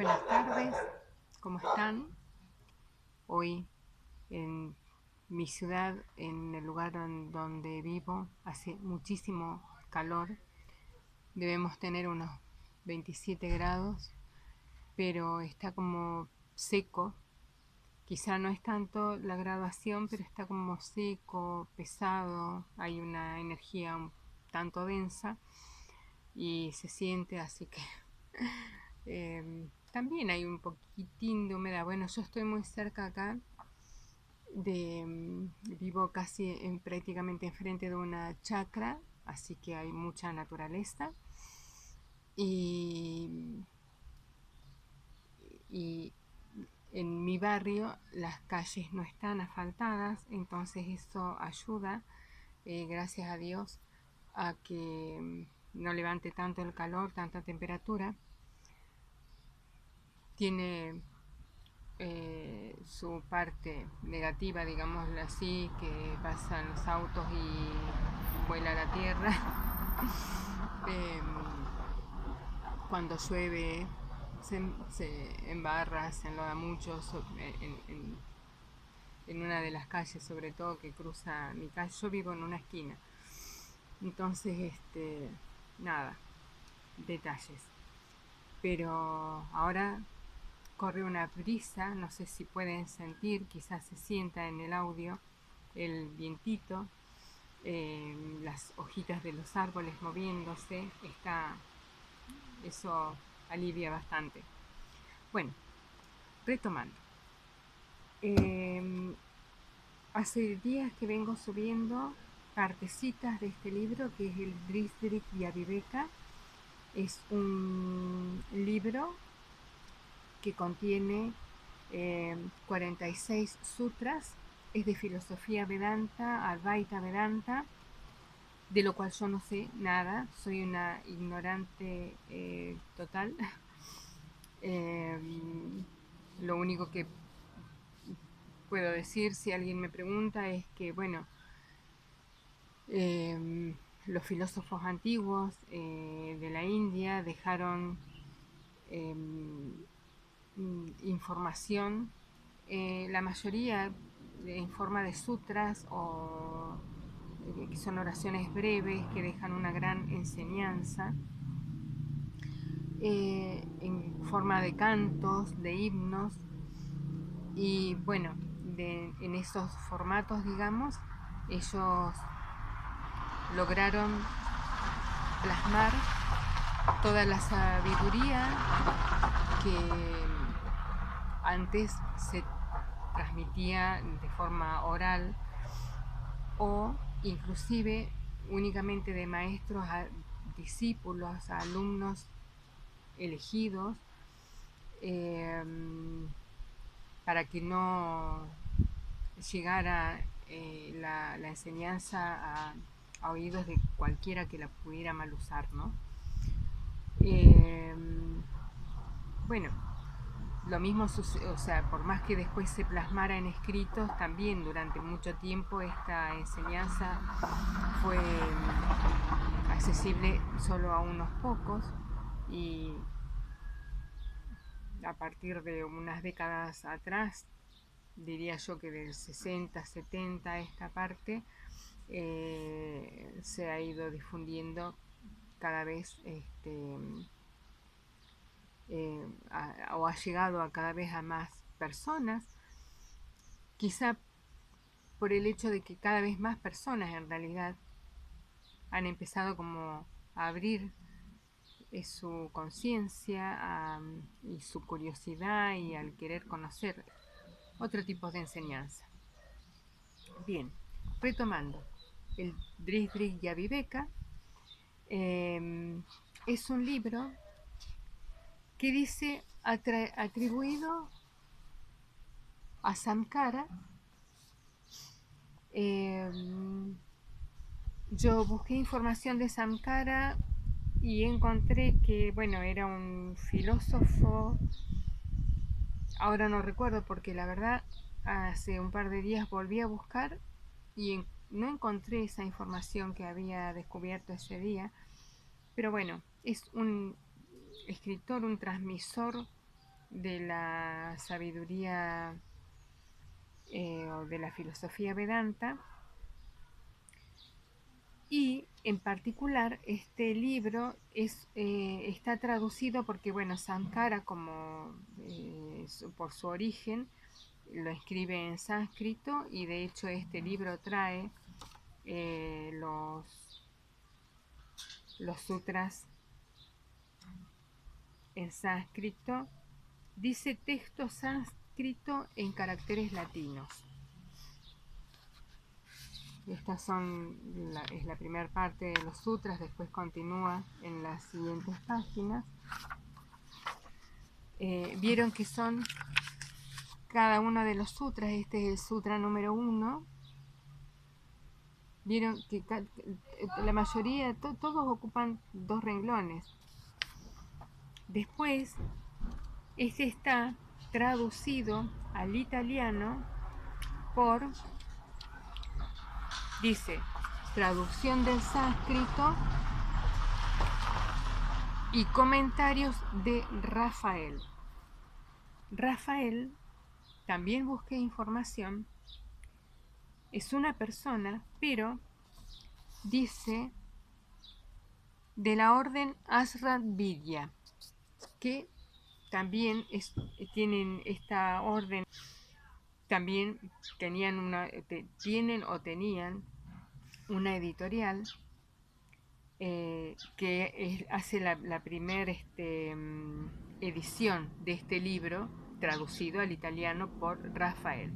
Buenas tardes, ¿cómo están? Hoy en mi ciudad, en el lugar donde vivo, hace muchísimo calor. Debemos tener unos 27 grados, pero está como seco. Quizá no es tanto la graduación, pero está como seco, pesado. Hay una energía un tanto densa y se siente, así que también hay un poquitín de humedad. Bueno, yo estoy muy cerca acá vivo casi prácticamente enfrente de una chacra, así que hay mucha naturaleza. Y, y en mi barrio las calles no están asfaltadas, entonces eso ayuda, gracias a Dios, a que no levante tanto el calor, tanta temperatura. Tiene su parte negativa, digámoslo así, que pasan los autos y vuela la tierra. Em, Cuando llueve se embarra, se enloda mucho en una de las calles, sobre todo que cruza mi calle. Yo vivo en una esquina, entonces, nada, detalles. Pero ahora corre una brisa, no sé si pueden sentir, quizás se sienta en el audio el vientito, las hojitas de los árboles moviéndose, eso alivia bastante. Bueno, retomando. Eh, Hace días que vengo subiendo partecitas de este libro que es el Drisdrik Viveka. Es un libro que contiene 46 sutras, es de filosofía Vedanta, Advaita Vedanta, de lo cual yo no sé nada, soy una ignorante total. Eh, lo único que puedo decir si alguien me pregunta es que, bueno, los filósofos antiguos de la India dejaron eh, información, la mayoría en forma de sutras o que son oraciones breves que dejan una gran enseñanza, en forma de cantos, de himnos, y bueno, en esos formatos, digamos, ellos lograron plasmar toda la sabiduría que antes se transmitía de forma oral o inclusive únicamente de maestros a discípulos, a alumnos elegidos, eh, para que no llegara la enseñanza a oídos de cualquiera que la pudiera mal usar, ¿no? Eh, bueno, lo mismo sucede, o sea, por más que después se plasmara en escritos, también durante mucho tiempo esta enseñanza fue accesible solo a unos pocos, y a partir de unas décadas atrás, diría yo que del 60, 70 esta parte, se ha ido difundiendo cada vez, o ha llegado a cada vez a más personas, quizá por el hecho de que cada vez más personas en realidad han empezado como a abrir su conciencia y su curiosidad y al querer conocer otro tipo de enseñanza. Bien, retomando, el Drisdrik Viveka es un libro que dice atribuido a Sankara. Eh, yo busqué información de Sankara y encontré que, bueno, era un filósofo, ahora no recuerdo porque la verdad hace un par de días volví a buscar y no encontré esa información que había descubierto ese día, pero bueno, es un escritor, un transmisor de la sabiduría o de la filosofía Vedanta. Y en particular este libro está traducido porque, bueno, Sankara, como por su origen, lo escribe en sánscrito, y de hecho este libro trae los sutras en sánscrito. Dice texto sánscrito en caracteres latinos. Estas es la primera parte de los sutras, después continúa en las siguientes páginas. Vieron que son cada uno de los sutras, este es el sutra número 1. Vieron que la mayoría, todos ocupan 2 renglones. Después, este está traducido al italiano por, dice, traducción del sánscrito y comentarios de Rafael. Rafael, también busqué información, es una persona, pero dice de la orden Asravidya, que también tienen esta orden, también tienen o tenían una editorial que hace la primera edición de este libro, traducido al italiano por Rafael.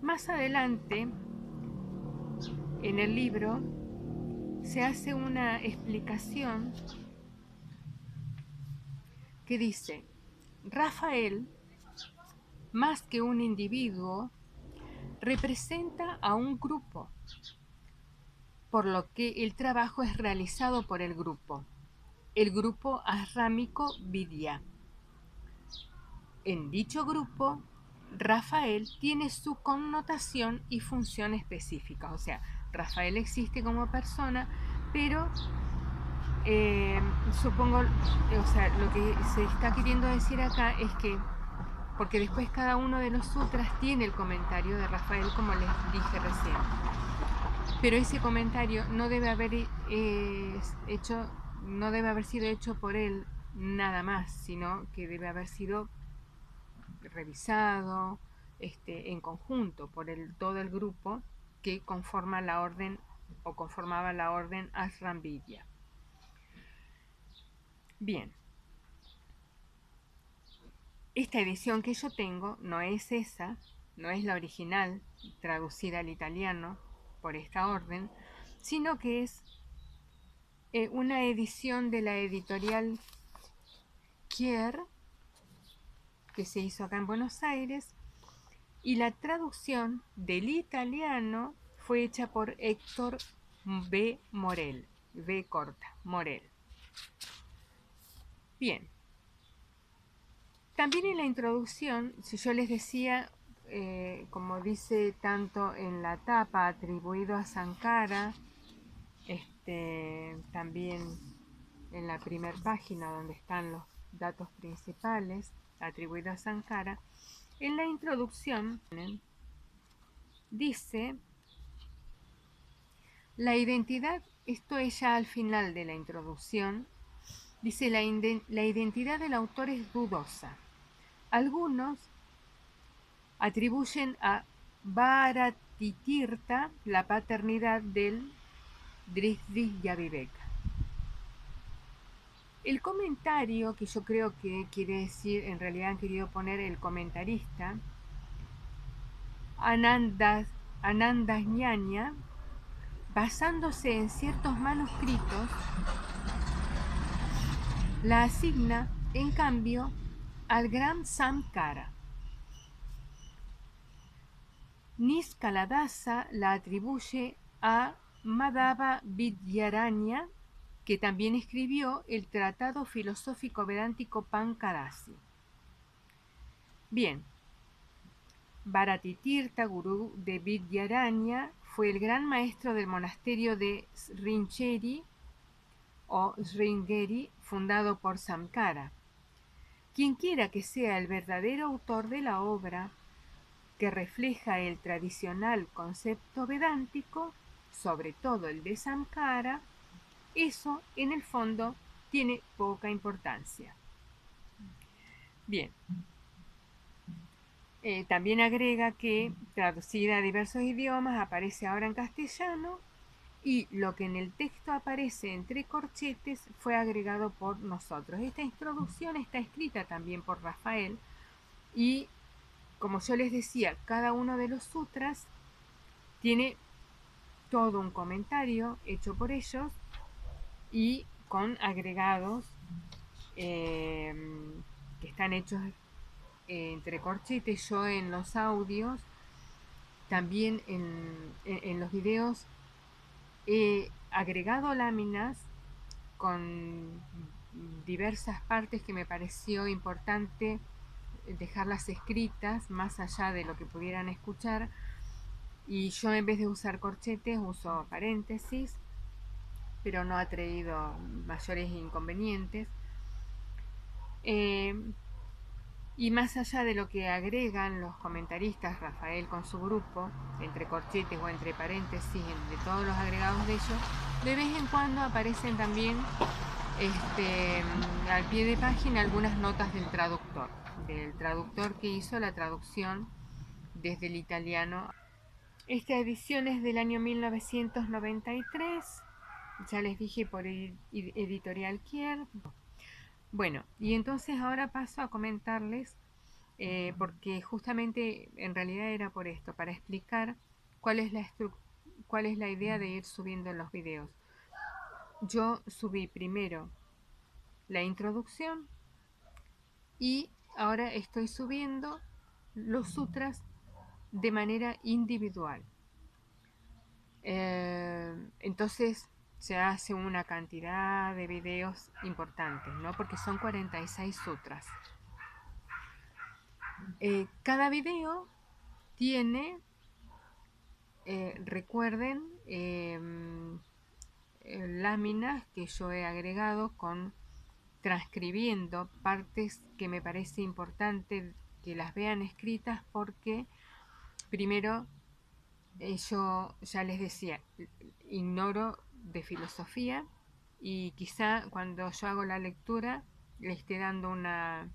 Más adelante, en el libro, se hace una explicación que dice: Rafael, más que un individuo, representa a un grupo, por lo que el trabajo es realizado por el grupo asrámico Vidya. En dicho grupo, Rafael tiene su connotación y función específica. O sea, Rafael existe como persona, pero supongo, o sea, lo que se está queriendo decir acá es que, porque después cada uno de los sutras tiene el comentario de Rafael, como les dije recién, pero ese comentario no debe haber sido hecho por él nada más, sino que debe haber sido revisado en conjunto por todo el grupo que conforma la orden o conformaba la orden Asramvidya. Bien, esta edición que yo tengo no es esa, no es la original traducida al italiano por esta orden, sino que es una edición de la editorial Kier, que se hizo acá en Buenos Aires, y la traducción del italiano fue hecha por Héctor B. Morel, B corta, Morel. Bien, también en la introducción, si yo les decía, como dice tanto en la tapa, atribuido a Sankara, también en la primera página donde están los datos principales, atribuido a Sankara, en la introducción dice: la identidad, esto es ya al final de la introducción, dice: la identidad del autor es dudosa. Algunos atribuyen a Bharatitirtha la paternidad del Drisvijaviveka. El comentario, que yo creo que quiere decir, en realidad han querido poner el comentarista, Anandasñaña, basándose en ciertos manuscritos, la asigna, en cambio, al gran Sankara. Niscaladasa la atribuye a Madhava Vidyaranya, que también escribió el Tratado Filosófico Vedántico Pancarasi. Bien, Bharatitirtha, gurú de Vidyaranya, fue el gran maestro del monasterio de Sringeri o Sringeri, fundado por Sankara. Quien quiera que sea el verdadero autor de la obra, que refleja el tradicional concepto vedántico, sobre todo el de Sankara, eso en el fondo tiene poca importancia. Bien, también agrega que, traducida a diversos idiomas, aparece ahora en castellano y lo que en el texto aparece entre corchetes fue agregado por nosotros. Esta introducción está escrita también por Rafael y, como yo les decía, cada uno de los sutras tiene todo un comentario hecho por ellos y con agregados eh, que están hechos entre corchetes. Yo en los audios, también en los videos, he agregado láminas con diversas partes que me pareció importante dejarlas escritas más allá de lo que pudieran escuchar, y yo en vez de usar corchetes uso paréntesis, pero no ha traído mayores inconvenientes. Eh, y más allá de lo que agregan los comentaristas, Rafael con su grupo, entre corchetes o entre paréntesis, de todos los agregados de ellos, de vez en cuando aparecen también al pie de página algunas notas del traductor que hizo la traducción desde el italiano. Esta edición es del año 1993, ya les dije, por Editorial Kier. Bueno, y entonces ahora paso a comentarles, porque justamente en realidad era por esto, para explicar cuál es cuál es la idea de ir subiendo los videos. Yo subí primero la introducción y ahora estoy subiendo los sutras de manera individual. Entonces se hace una cantidad de videos importantes, ¿no? Porque son 46 sutras. Cada video tiene, recuerden, láminas que yo he agregado con transcribiendo partes que me parece importante que las vean escritas, porque primero, yo ya les decía, ignoro de filosofía y quizá cuando yo hago la lectura le esté dando una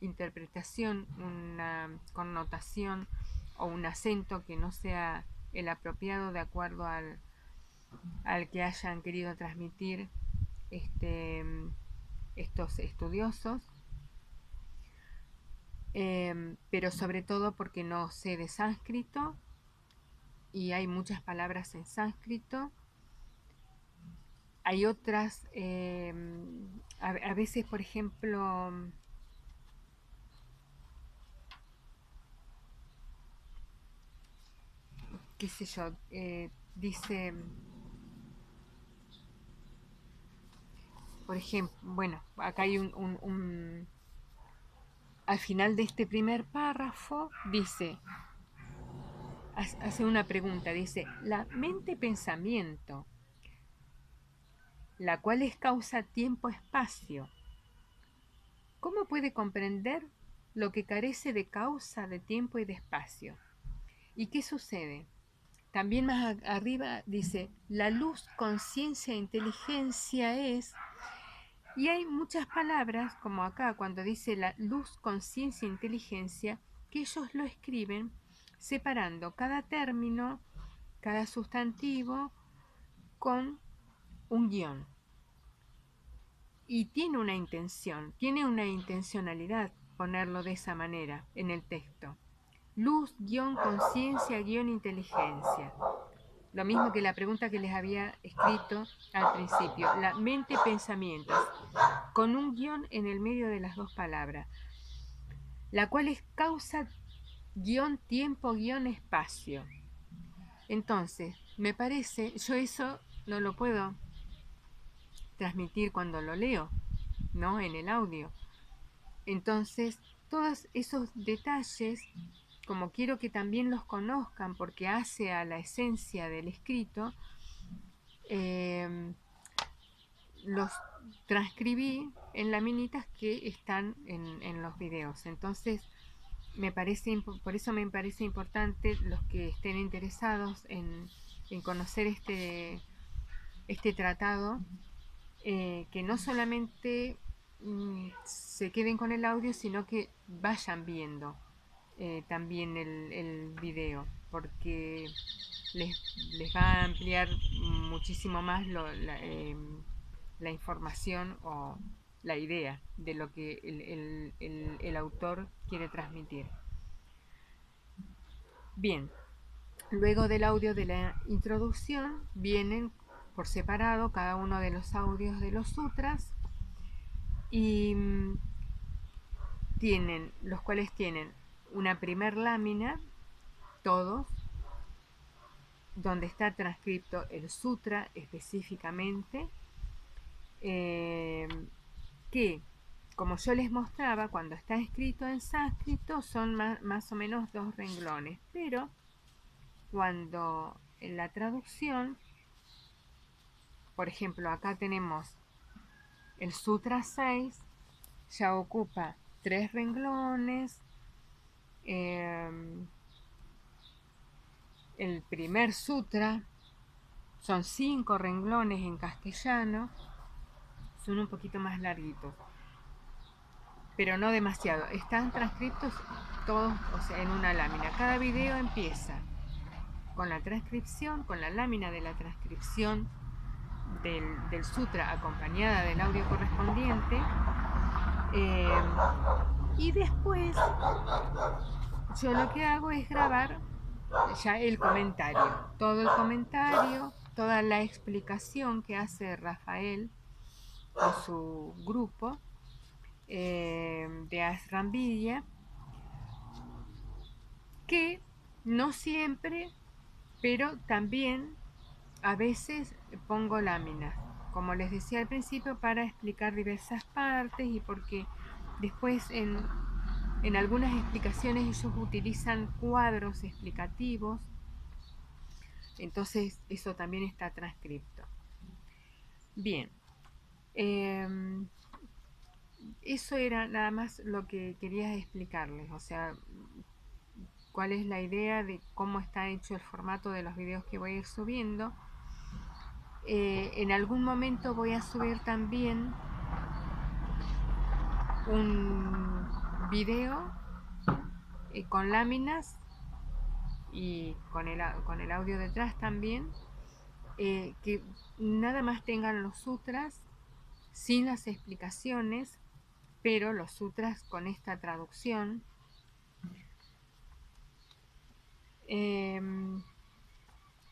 interpretación, una connotación o un acento que no sea el apropiado de acuerdo al que hayan querido transmitir este, estos estudiosos, pero sobre todo porque no sé de sánscrito y hay muchas palabras en sánscrito. Hay otras, a veces, por ejemplo, qué sé yo, dice, por ejemplo, bueno, acá hay al final de este primer párrafo dice, hace una pregunta, dice, la mente-pensamiento, la cual es causa tiempo-espacio, ¿cómo puede comprender lo que carece de causa, de tiempo y de espacio? ¿Y qué sucede? También más arriba dice, la luz, conciencia e inteligencia es... Y hay muchas palabras, como acá, cuando dice la luz, conciencia e inteligencia, que ellos lo escriben separando cada término, cada sustantivo, con un guión. Y tiene una intencionalidad ponerlo de esa manera en el texto. Luz, guión, conciencia, guión, inteligencia. Lo mismo que la pregunta que les había escrito al principio. La mente, pensamientos, con un guión en el medio de las dos palabras, la cual es causa, guión, tiempo, guión, espacio. Entonces, me parece, yo eso no lo puedo transmitir cuando lo leo, ¿no? En el audio. Entonces, todos esos detalles, como quiero que también los conozcan porque hace a la esencia del escrito, los transcribí en laminitas que están en los videos. Entonces, por eso me parece importante los que estén interesados en conocer este tratado, que no solamente se queden con el audio, sino que vayan viendo también el video, porque les va a ampliar muchísimo más la información o la idea de lo que el autor quiere transmitir. Bien, luego del audio de la introducción vienen por separado cada uno de los audios de los sutras y los cuales tienen una primer lámina, todos, donde está transcrito el sutra específicamente, que, como yo les mostraba, cuando está escrito en sánscrito son más o menos 2 renglones, pero cuando en la traducción, por ejemplo, acá tenemos el Sutra 6, ya ocupa 3 renglones. El primer sutra son 5 renglones en castellano, son un poquito más larguitos, pero no demasiado. Están transcritos todos, o sea, en una lámina. Cada video empieza con la transcripción, con la lámina de la transcripción del sutra acompañada del audio correspondiente, y después yo lo que hago es grabar ya el comentario, todo el comentario, toda la explicación que hace Rafael con su grupo de Ashram Vidya, que no siempre, pero también a veces pongo láminas, como les decía al principio, para explicar diversas partes y porque después en algunas explicaciones ellos utilizan cuadros explicativos, entonces eso también está transcrito. Bien, eso era nada más lo que quería explicarles, o sea, cuál es la idea de cómo está hecho el formato de los videos que voy a ir subiendo. En algún momento voy a subir también un video con láminas y con el audio detrás también, que nada más tengan los sutras sin las explicaciones, pero los sutras con esta traducción.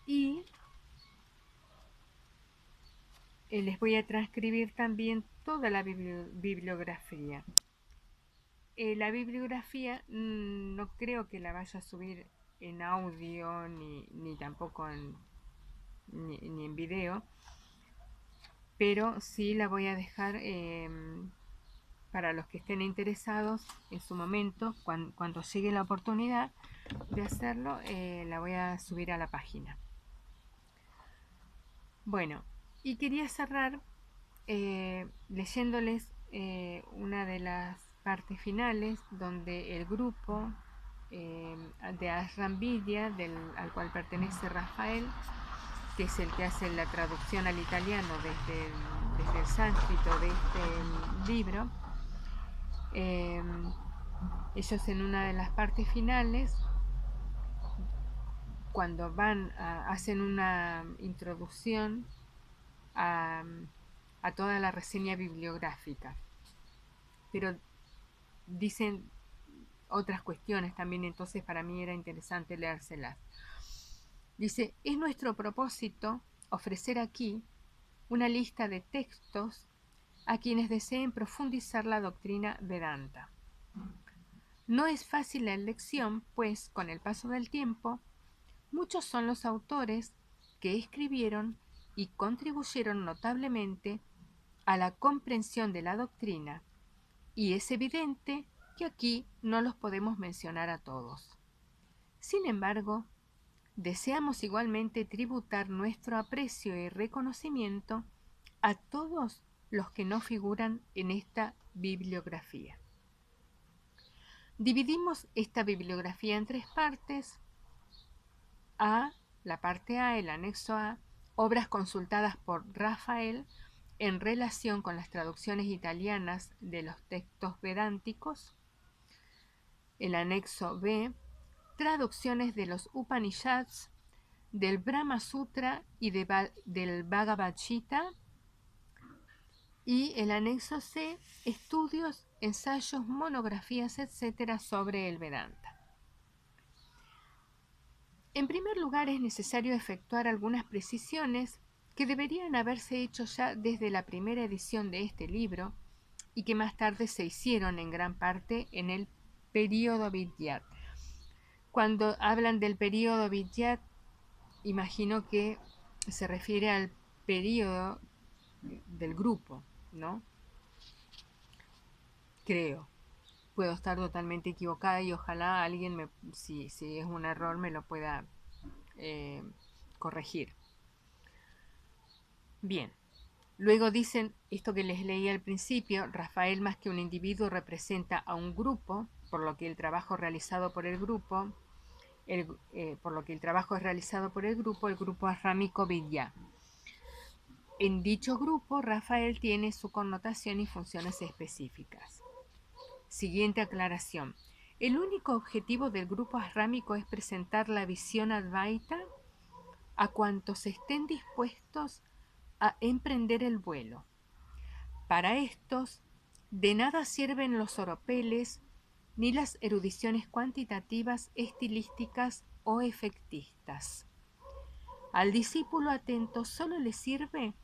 Y les voy a transcribir también toda la bibliografía. La bibliografía no creo que la vaya a subir en audio ni tampoco ni en video, pero sí la voy a dejar para los que estén interesados en su momento, cuando llegue la oportunidad de hacerlo, la voy a subir a la página. Bueno, y quería cerrar leyéndoles una de las partes finales donde el grupo de Ashram Vidya, al cual pertenece Rafael, que es el que hace la traducción al italiano desde el sánscrito de este libro, ellos en una de las partes finales, cuando hacen una introducción a toda la reseña bibliográfica, pero dicen otras cuestiones también, entonces para mí era interesante leérselas. Dice, es nuestro propósito ofrecer aquí una lista de textos a quienes deseen profundizar la doctrina Vedanta. No es fácil la elección, pues con el paso del tiempo, muchos son los autores que escribieron y contribuyeron notablemente a la comprensión de la doctrina, y es evidente que aquí no los podemos mencionar a todos. Sin embargo, deseamos igualmente tributar nuestro aprecio y reconocimiento a todos los que no figuran en esta bibliografía. Dividimos esta bibliografía en tres partes. La parte A, el anexo A, obras consultadas por Rafael en relación con las traducciones italianas de los textos vedánticos. El anexo B, traducciones de los Upanishads, del Brahma Sutra y del Bhagavad Gita. Y el anexo C, estudios, ensayos, monografías, etc. sobre el Vedanta. En primer lugar, es necesario efectuar algunas precisiones que deberían haberse hecho ya desde la primera edición de este libro y que más tarde se hicieron en gran parte en el período Vidyat. Cuando hablan del período Vidyat, imagino que se refiere al período del grupo, ¿no? Creo. Puedo estar totalmente equivocada y ojalá alguien, si es un error, me lo pueda corregir. Bien. Luego dicen esto que les leí al principio: Rafael, más que un individuo, representa a un grupo, por lo que el trabajo realizado por el grupo, el grupo arrámico Vidya. En dicho grupo, Rafael tiene su connotación y funciones específicas. Siguiente aclaración. El único objetivo del grupo arrámico es presentar la visión Advaita a cuantos estén dispuestos a emprender el vuelo. Para estos, de nada sirven los oropeles ni las erudiciones cuantitativas, estilísticas o efectistas. Al discípulo atento solo le sirve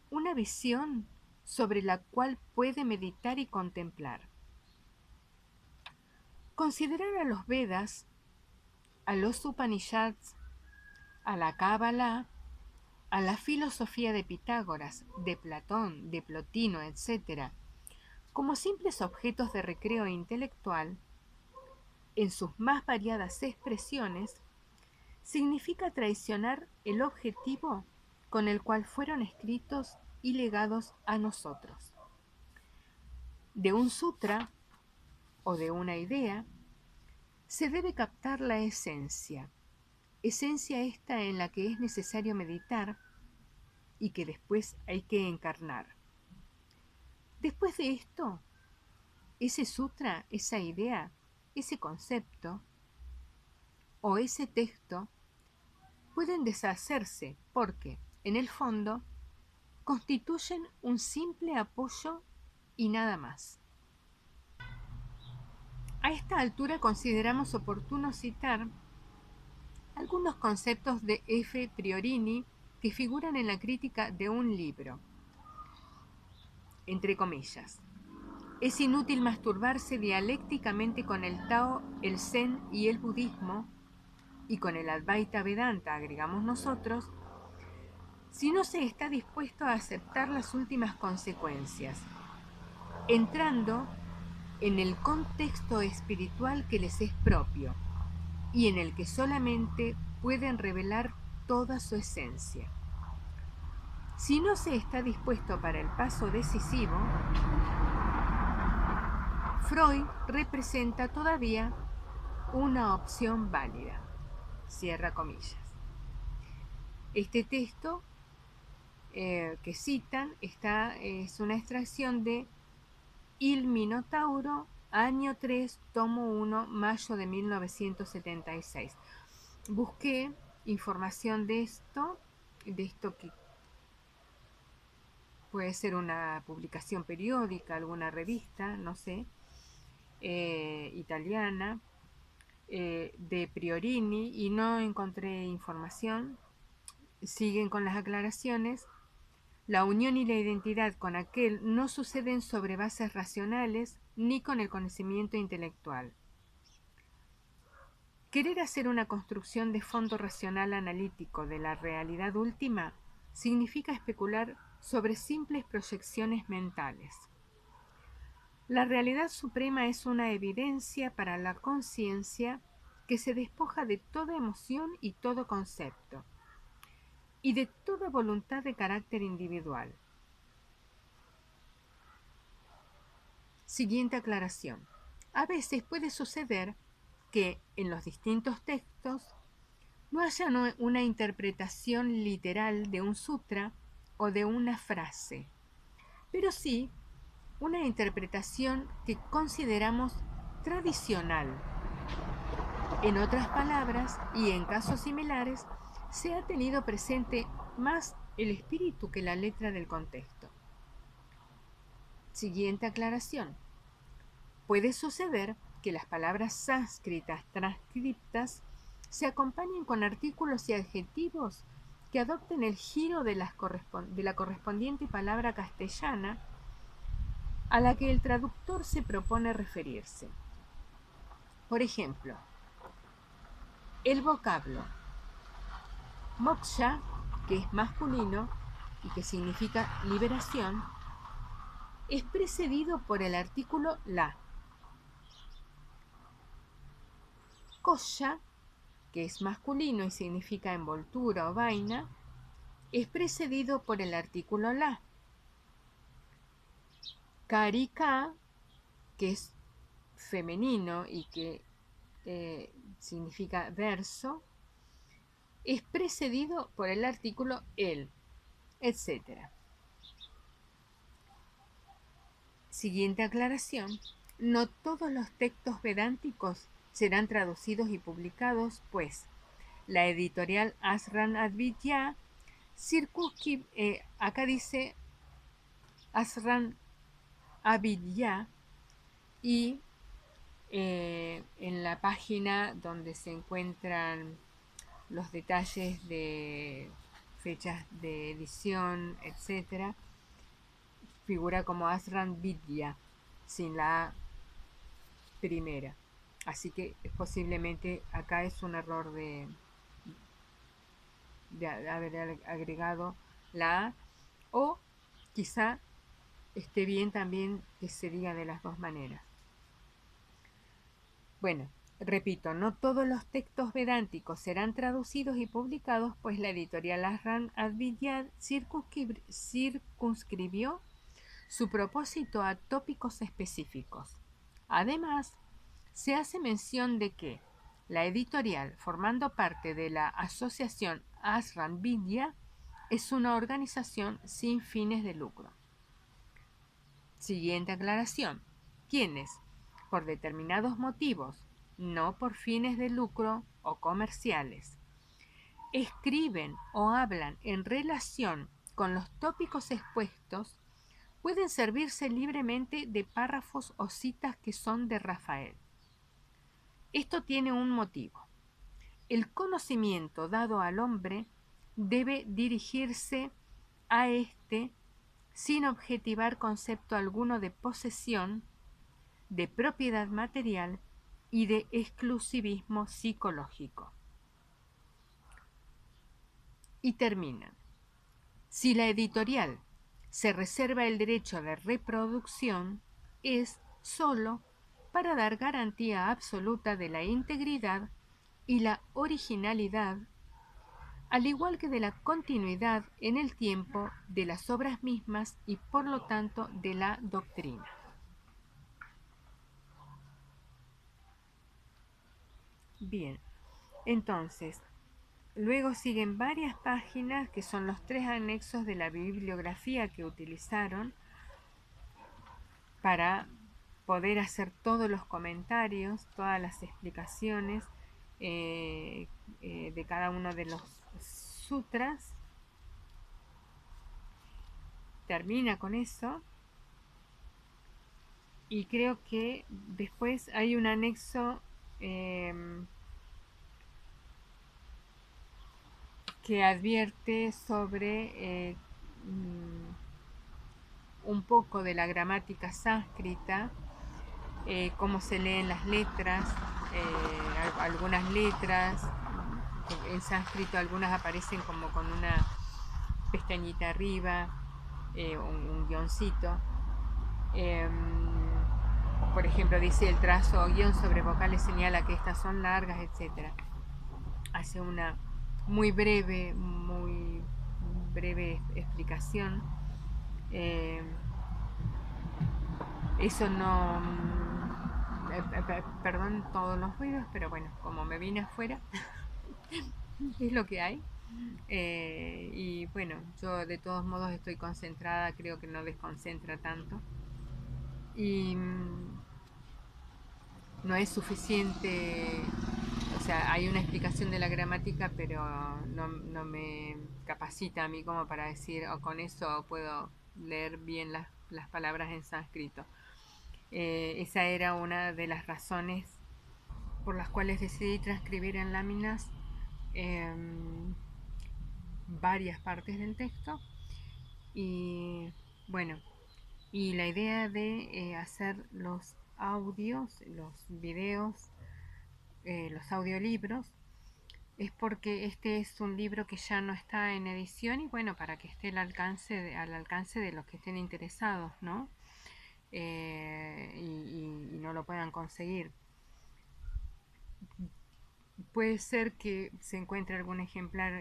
una visión sobre la cual puede meditar y contemplar. Considerar a los Vedas, a los Upanishads, a la Cábala, a la filosofía de Pitágoras, de Platón, de Plotino, etc., como simples objetos de recreo intelectual, en sus más variadas expresiones, significa traicionar el objetivo con el cual fueron escritos y legados a nosotros. De un sutra o de una idea se debe captar la esencia esta en la que es necesario meditar y que después hay que encarnar. Después de esto, ese sutra, esa idea, ese concepto o ese texto pueden deshacerse porque, en el fondo, constituyen un simple apoyo y nada más. A esta altura consideramos oportuno citar algunos conceptos de F. Priorini que figuran en la crítica de un libro. Entre comillas, es inútil masturbarse dialécticamente con el Tao, el Zen y el budismo, y con el Advaita Vedanta, agregamos nosotros, si no se está dispuesto a aceptar las últimas consecuencias, entrando en el contexto espiritual que les es propio y en el que solamente pueden revelar toda su esencia. Si no se está dispuesto para el paso decisivo, Freud representa todavía una opción válida. Cierra comillas. Este texto que citan es una extracción de Il Minotauro, año 3, tomo 1, mayo de 1976. Busqué información de esto que puede ser una publicación periódica, alguna revista, no sé, italiana, de Priorini, y no encontré información. Siguen con las aclaraciones. La unión y la identidad con aquel no suceden sobre bases racionales ni con el conocimiento intelectual. Querer hacer una construcción de fondo racional analítico de la realidad última significa especular sobre simples proyecciones mentales. La realidad suprema es una evidencia para la conciencia que se despoja de toda emoción y todo concepto, y de toda voluntad de carácter individual. Siguiente aclaración. A veces puede suceder que en los distintos textos no haya una interpretación literal de un sutra o de una frase, pero sí una interpretación que consideramos tradicional. En otras palabras, y en casos similares, se ha tenido presente más el espíritu que la letra del contexto. Siguiente aclaración. Puede suceder que las palabras sánscritas transcriptas se acompañen con artículos y adjetivos que adopten el giro de la correspondiente palabra castellana a la que el traductor se propone referirse. Por ejemplo, el vocablo moksha, que es masculino y que significa liberación, es precedido por el artículo la. Kosha, que es masculino y significa envoltura o vaina, es precedido por el artículo la. Karika, que es femenino y que significa verso, es precedido por el artículo el, etc. Siguiente aclaración. No todos los textos vedánticos serán traducidos y publicados, pues la editorial Asran Advidya acá dice Asran Avidya, y en la página donde se encuentran los detalles de fechas de edición, etc., figura como Asran Vidya, sin la primera. Así que posiblemente acá es un error de haber agregado la A, o quizá esté bien también que se diga de las dos maneras. Bueno, repito, no todos los textos vedánticos serán traducidos y publicados, pues la editorial Asran Advidya circunscribió su propósito a tópicos específicos. Además, se hace mención de que la editorial, formando parte de la asociación Asran Vidya, es una organización sin fines de lucro. Siguiente aclaración. Quienes, por determinados motivos, no por fines de lucro o comerciales, escriben o hablan en relación con los tópicos expuestos, pueden servirse libremente de párrafos o citas que son de Rafael. Esto tiene un motivo. El conocimiento dado al hombre debe dirigirse a éste sin objetivar concepto alguno de posesión, de propiedad material y de exclusivismo psicológico. Y terminan. Si la editorial se reserva el derecho de reproducción, es sólo para dar garantía absoluta de la integridad y la originalidad, al igual que de la continuidad en el tiempo de las obras mismas y por lo tanto de la doctrina. Bien, entonces, luego siguen varias páginas que son los 3 anexos de la bibliografía que utilizaron para poder hacer todos los comentarios, todas las explicaciones de cada uno de los sutras. Termina con eso. Y creo que después hay un anexo que advierte sobre un poco de la gramática sánscrita, cómo se leen las letras, algunas letras en sánscrito, algunas aparecen como con una pestañita arriba, un guioncito. Por ejemplo, dice el trazo o guión sobre vocales señala que estas son largas, etc. Hace una muy breve explicación. Eso no... perdón todos los ruidos, pero bueno, como me vine afuera, es lo que hay. Y bueno, yo de todos modos estoy concentrada, creo que no desconcentra tanto. Y no es suficiente, o sea, hay una explicación de la gramática, pero no me capacita a mí como para decir, o con eso puedo leer bien las palabras en sánscrito. Esa era una de las razones por las cuales decidí transcribir en láminas em, varias partes del texto. Y bueno, y la idea de hacer los audios, los videos, los audiolibros, es porque este es un libro que ya no está en edición y bueno, para que esté al alcance de los que estén interesados, ¿no? Y no lo puedan conseguir. Puede ser que se encuentre algún ejemplar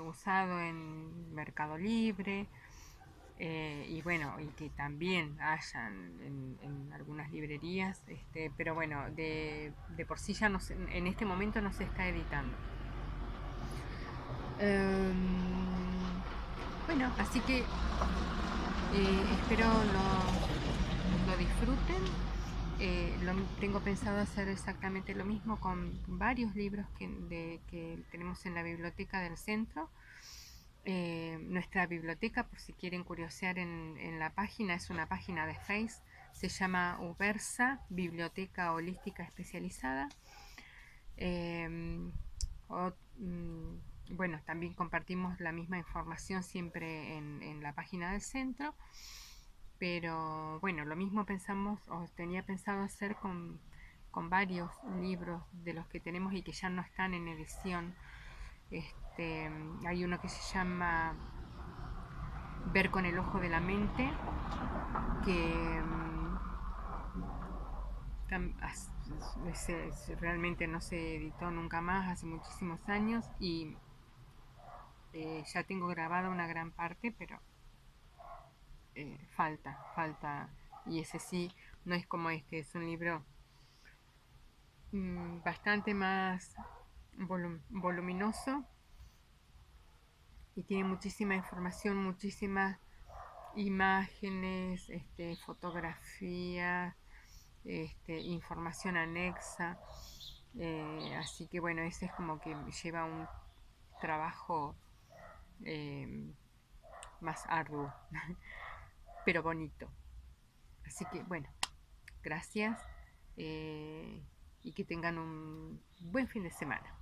usado en Mercado Libre, y bueno, y que también hayan en algunas librerías, pero bueno, de por sí ya no en este momento no se está editando. Bueno, así que espero lo disfruten. Tengo pensado hacer exactamente lo mismo con varios libros que tenemos en la biblioteca del centro. Nuestra biblioteca, por si quieren curiosear en la página, es una página de Facebook, se llama Ubersa, Biblioteca Holística Especializada. Eh, o, bueno, también compartimos la misma información siempre en la página del centro, pero bueno, lo mismo pensamos o tenía pensado hacer con varios libros de los que tenemos y que ya no están en edición. Hay uno que se llama Ver con el ojo de la mente, que realmente no se editó nunca más, hace muchísimos años, y ya tengo grabada una gran parte, pero falta, y ese sí, no es como este, es un libro bastante más voluminoso y tiene muchísima información, muchísimas imágenes, fotografías, información anexa. Así que bueno, ese es como que lleva un trabajo eh, más arduo, pero bonito. Así que bueno, gracias, y que tengan un buen fin de semana.